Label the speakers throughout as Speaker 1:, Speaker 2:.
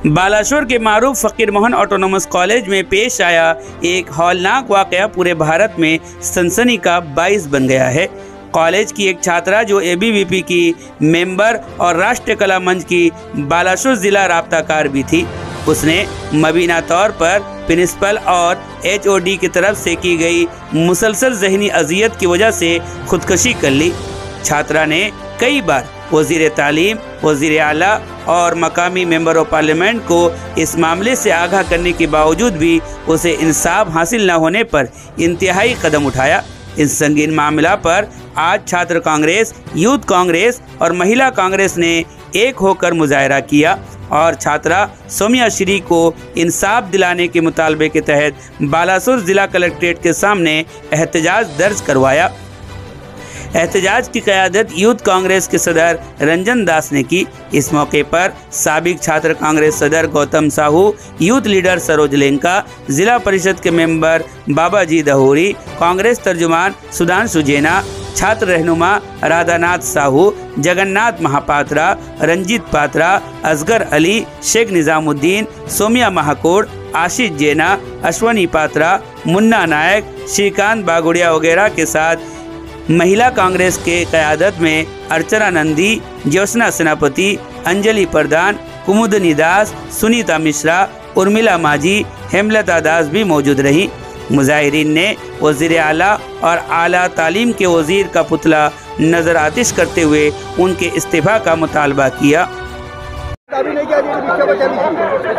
Speaker 1: बालासोर के मारूफ फकीर Mohan autonomous college में पेश आया एक हौलनाक वाकया पूरे भारत में सनसनी का बाइस बन गया है। कॉलेज की एक छात्रा जो एबीवीपी की मेंबर और राष्ट्रीय कला मंच की बालासोर जिला राब्ताकार भी थी, उसने मबीना तौर पर प्रिंसिपल और एचओडी की तरफ से की गई मुसलसल जहनी अजियत की वजह से खुदकुशी कर ली। छात्रा ने कई बार वज़ीर तालीम, वज़ीर आला और मकामी मेंबर ऑफ पार्लियामेंट को इस मामले से आगाह करने के बावजूद भी उसे इंसाफ हासिल न होने पर इंतहाई कदम उठाया। इस संगीन मामला पर आज छात्र कांग्रेस, यूथ कांग्रेस और महिला कांग्रेस ने एक होकर मुजाहरा किया और छात्रा सोमिया श्री को इंसाफ दिलाने के मुतालबे के तहत बालासोर जिला कलेक्ट्रेट के सामने एहतजाज दर्ज करवाया। एहतजाज की क़यादत यूथ कांग्रेस के सदर रंजन दास ने की। इस मौके पर साबिक छात्र कांग्रेस सदर गौतम साहू, यूथ लीडर सरोज लेंका, जिला परिषद के मेंबर बाबाजी दहोरी, कांग्रेस तर्जुमान सुधांशु जैना, छात्र रहनुमा राधानाथ साहू, जगन्नाथ महापात्रा, रंजीत पात्रा, असगर अली, शेख निजामुद्दीन, सोमिया महाकोड़, आशीष जैना, अश्वनी पात्रा, मुन्ना नायक, श्रीकांत बागुड़िया वगैरह के साथ महिला कांग्रेस के क़यादत में अर्चना नंदी, ज्योत्सना सेनापति, अंजलि प्रधान, कुमुदनी दास, सुनीता मिश्रा, उर्मिला माझी, हेमलता दास भी मौजूद रही। मुजाहिरीन ने वज़ीर आला और आला तालीम के वज़ीर का पुतला नज़र आतिश करते हुए उनके इस्तीफा का मुतालबा किया।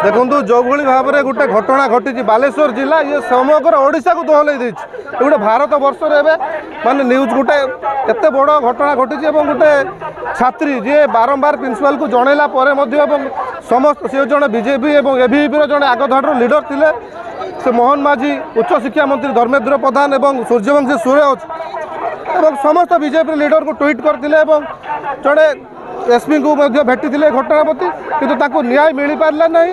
Speaker 2: देखो जो भाव में गोटे घटना घटी बालेश्वर जिला ये समग्र ओडिशा को दोहल गोटे भारत वर्ष माने न्यूज गोटे एत बड़ घटना घटी गोटे छात्री जी बारंबार प्रिंसिपाल को जनइला समस्त से जड़े बीजेपी और एबीवीपी जड़े आगधाड़ लीडर थे से मोहन माझी, उच्च शिक्षा मंत्री धर्मेंद्र प्रधान और सूर्यवंशी सूर्य और समस्त बीजेपी लीडर को ट्वीट करते जड़े एसपी को भेटी घटना प्रति किंतु न्याय मिल पारा ना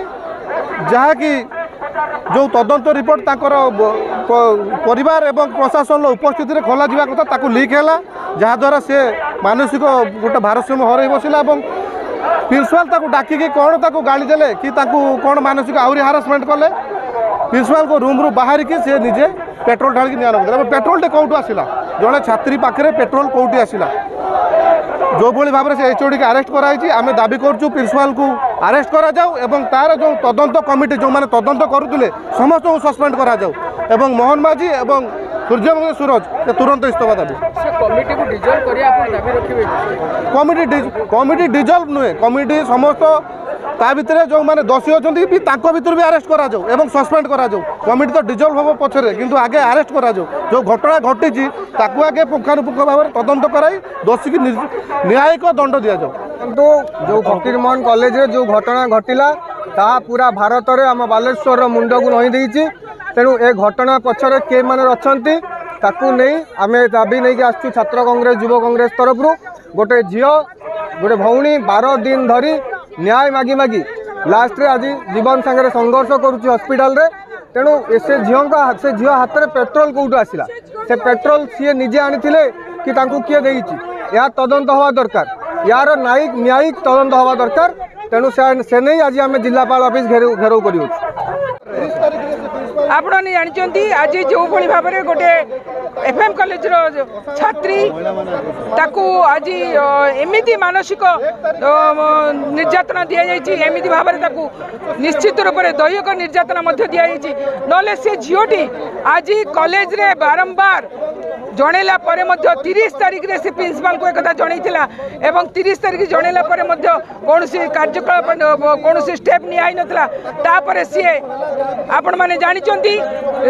Speaker 2: जहाँकि जो तदंत रिपोर्ट परिवार एवं प्रशासन उपस्थित खोल जा कथा लीक है जहाद्वारा से मानसिक गोटे भारसाम्य हर बसला प्रिंसिपाल डाकिकी कौन गाड़ी देले कि कौन मानसिक आहरी हारासमेंट कले प्रिंसिपाल को रूम रू बाहर की सी निजे पेट्रोल ढाल निया पेट्रोल कौटू आसला जड़े छात्री पाखे पेट्रोल कौटी आसला जो भाव में से एचओडी को अरेस्ट कराई आम दाबी करूँ प्रिंसिपाल को अरेस्ट करा जाऊ एवं तार जो तदंत कमिटी जो मैंने तदंत करुले समस्त को सस्पेंड करा जाऊ एवं मोहन माझी एवं सूर्यवंशी सूरज तुरंत इस्तीफा देवे।
Speaker 3: कमिटी को डिजल्व करिया आपण दाबी रखिबे
Speaker 2: कमिटी डिजल्व नुहे कमिटी समस्त ता भितर जो मैंने दोषी अच्छा भी अरेस्ट करा जाऊ एवं सस्पेंड करा जाऊ कमिटी तो डिजल्व हम पछरे किंतु आगे अरेस्ट करा जाऊ जो घटना घटी आगे पुंखानुपुंख भाव में तदंत कराई दोषी की न्यायिक दंड दि जाऊ।
Speaker 3: तो जो फकीर मोहन कॉलेज रे जो घटना घटिला ता पूरा भारत में आम बालेश्वर मुंड को नई देछि तेणु ए घटना पछरे के माने अछंती ताकू नहीं आम दाबी नहीं कि आसु छात्र कांग्रेस युव कांग्रेस तरफ गोटे झील गोटे भौणी 12 दिन धरी न्याय मागी मागी लास्ट रे आज जीवन सांगे संघर्ष करुच्ची हॉस्पिटल रे तेणु से झील हाथ में पेट्रोल कौटू आसला से पेट्रोल सी निजे आनी कि किए देछि या तदंत हवा दरकार यार न्यायिक तदंत हवा दरकार तेणु से नहीं आज आम जिलापाल ऑफिस घेराव कर
Speaker 4: आपण जानते आज जो भाव में गोटे एफएम कॉलेज छात्री ताकू आज एमती मानसिक निर्यातना दि जाएगी एमती भाव में निश्चित रूप से दैहिक निर्यातना दि जाएगी ना से झीटी आज कॉलेज रे बारंबार जनइला 30 तारीख रे से प्रिंसिपाल को एक जनईला एवं 30 तारीख जनइला कौन कार्यकलाप कौन स्टेप निया सी आपण मैंने जानते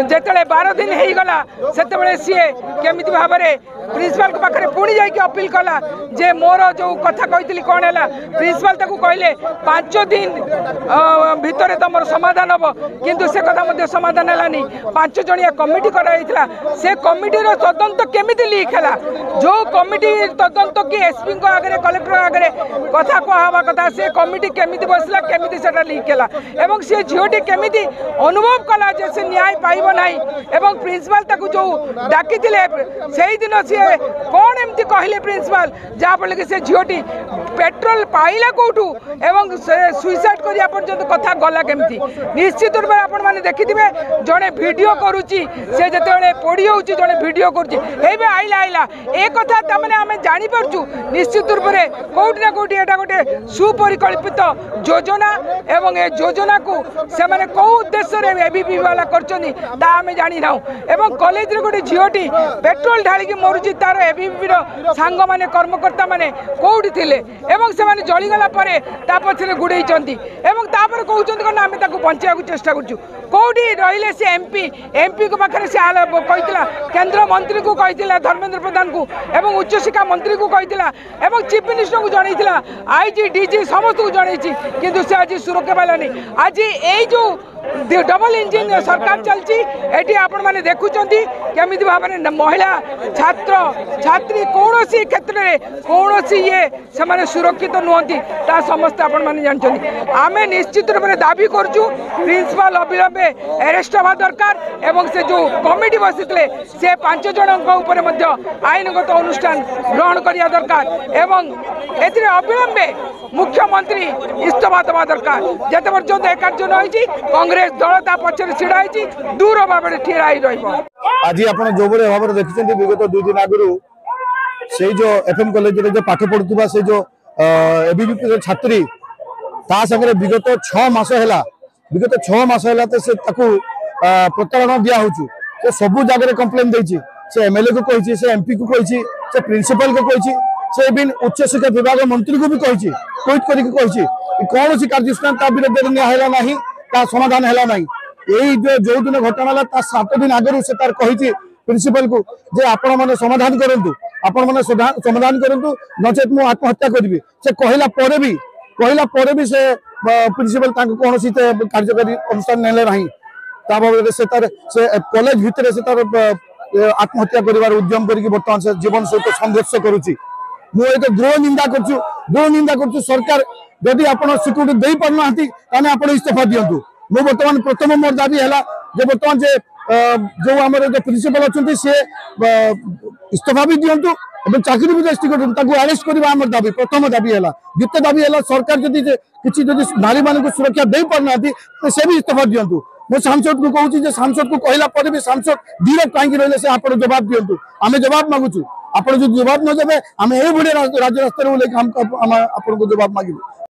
Speaker 4: जिते 12 दिन हो गला से सी केमी भाव में प्रिंसिपाल पाखे पुणी जाकि अपील कला जे मोर जो कथा कही कौन है प्रिंसिपाल कहले 5 दिन भितर तुम समाधान हम किंतु से कथा समाधान है 5 जणिया कमिटी कराइला से कमिटीर तदंत केमिति लीक है जो कमिटी तदंत कि एसपी आगे कलेक्टर आगे कथा कहवा कथा से कमिटी केमिति बसला केमिति सेटा लीक है एवं से झीटी केमिति अनुभव कला जे से न्याय पाइब नाही एवं प्रिंसिपाल ताकू जो डाकी से दिन सी कौन एमती कहले प्रिंसिपाल जहाँफल कि से झीटी पेट्रोल पाइला कौटू एवं सुइसाइड करिया पर्यंत कथा गला केमती निश्चित रूप आपण माने देखिथिबे जणे वीडियो करूची से जते पड़ी होउची जणे वीडियो करूची हेबे आइला ए कथा त माने हमें जानि परचू निश्चित रूप रे कोउटी ना कोउटी एटा गोटे सुपरिकल्पित योजना एवं ए योजना को से माने को उद्देश्य रे एबीपी वाला करचनी ता हमें जानि नाउ एवं कॉलेज रे गोटे झियोटी पेट्रोल ढाली की मरुची तार एबीपी रो सांग माने कर्मकर्ता माने कोउटी थिले एवं से माने जळी गला परे ता पछरे गुडेइचंती एवं तापर कहउचंती कोन हमें ताको बंचिया को चेष्टा करचू कोउटी रहिले से एमपी को पाखरे से आला कहितला केंद्र मंत्री को कहितला धर्मेंद्र प्रधान को एवं उच्च शिक्षा मंत्री को कहितला एवं चीफ मिनिस्टर को जणैतला आईजी डीजी समस्त को जणैची किंतु से आज सुरक्षा वाला नहीं आज ए जो डबल इंजिन सरकार चलती एटी आपण माने देखुचंती केमिति भाबने महिला छात्र छात्री कौन सी क्षेत्र में कौन सी ये से माने सुरक्षित नुहंती ता समस्त आपण माने जानचंती आमे निश्चित रूप में दाबी करजु प्रिंसिपल अविलंबे अरेस्ट हवा दरकार एवं से जो कमिटी बसितले से 5 जनक ऊपर मध्य आईनगत अनुष्ठान ग्रहण करिया दरकार एवं एथिरे अविलंबे मुख्यमंत्री इस्तीफा देवा दरकार जते पर्यंत ए कार्य न होईची कांग्रेस दल ता पछरे छिड़ा होईची दूर भाबरे ठिरा ही रहइबो
Speaker 5: आज आपण जो बरे भाबरे देखिसेंती विगत 2 दिन आगुरु से जो एफएम कॉलेज रे जो पाठ पढुतबा से जो एबीवीपी छात्री ता संगे विगत 6 मास हैला तो से ताकू प्रताड़ना दिया होछु से सब जगह कंप्लेन देछि से एमएलए को कहिछि से एमपी को कहिछि से प्रिंसिपल को कहिछि से बिन उच्च शिक्षा विभाग मंत्री को भी कहिछि ट्वीट करके कहिछि कौन सी कार्यानुष्ठान ता विरोध में हैला नाही ता समाधान हैला नाही एई जो दिन घटना हला ता 7 दिन आगरु से तार कहिछि प्रिंसिपल को जे आपण माने समाधान करंतु आपण माने समाधान करंतु नचेत मु आत्महत्या करबी से कहला परे भी से प्रिंसिपल तांको कौन सी कार्यकारी अनुष्ठान नेले नाही ता बाबद से तार से कॉलेज भितर से तार आत्महत्या करिवार उद्यम करिक वर्तमान से जीवन सहित संघर्ष करूची मु एक दृढ़ निंदा करछु सरकार यदि आपण सिक्यूरिटी देई परनाहंती ताने आपण इस्तीफा दियंतु मु वर्तमान प्रथम मोर दाबी हैला जे वर्तमान जे जो हमर जो प्रिंसिपल अछंती से इस्तीफा भी दियंतु एवं चाकरी भी रेस्ट करतु ताको अरेस्ट करबा हमर दाबी प्रथम दाबी हैला द्वितीय दाबी हैला सरकार जदि किछि जदि नारी मान को सुरक्षा देई परनाहंती तो से भी इस्तीफा दियंतु मु सांसद को कहूची जे सांसद को कहला पर भी सांसद धीरे कांगी रहले से आपण जवाब दियंतु आमे जवाब मागुछु आपण जो जवाब न देबे आमे ए बडे राज्य रास्ता रे लेके हम आपण को जवाब मागिबो।